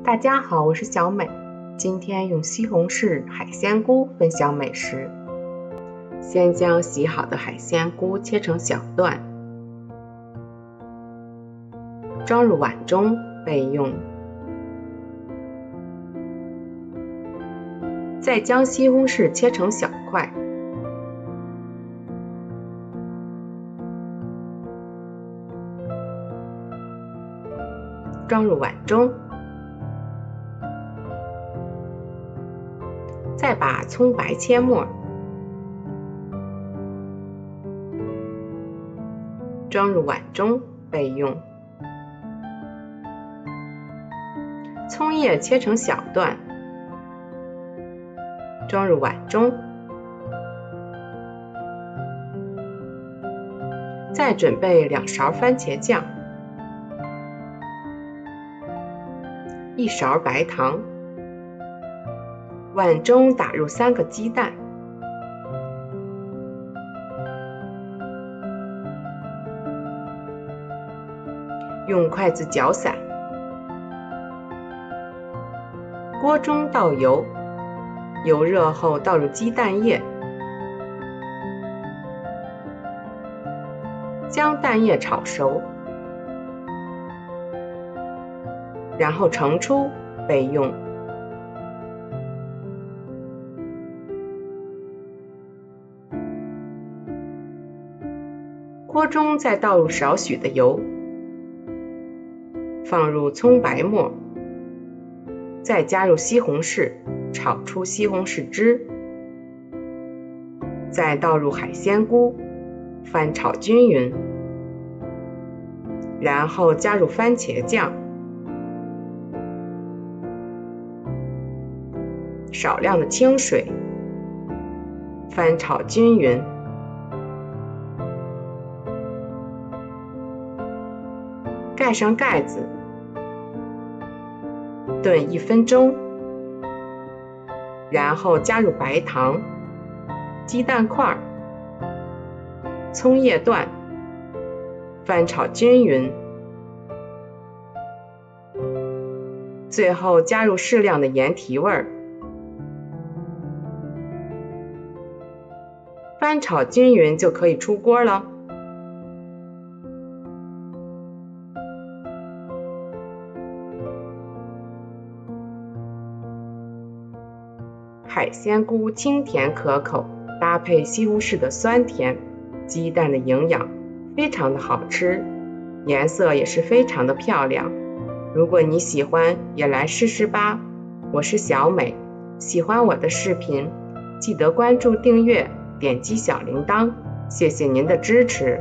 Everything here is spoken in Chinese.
大家好，我是小美。今天用西红柿海鲜菇分享美食。先将洗好的海鲜菇切成小段，装入碗中备用。再将西红柿切成小块，装入碗中。再把葱白切末，装入碗中备用。葱叶切成小段，装入碗中。再准备2勺番茄酱，1勺白糖。碗中打入3个鸡蛋，用筷子搅散。锅中倒油，油热后倒入鸡蛋液，将蛋液炒熟，然后盛出备用。锅中再倒入少许的油，放入葱白末，再加入西红柿，炒出西红柿汁，再倒入海鲜菇，翻炒均匀，然后加入番茄酱，少量的清水，翻炒均匀。盖上盖子，炖1分钟，然后加入白糖、鸡蛋块、葱叶段，翻炒均匀。最后加入适量的盐提味，翻炒均匀就可以出锅了。海鲜菇清甜可口，搭配西红柿的酸甜，鸡蛋的营养，非常的好吃，颜色也是非常的漂亮。如果你喜欢，也来试试吧。我是小美，喜欢我的视频，记得关注订阅，点击小铃铛，谢谢您的支持。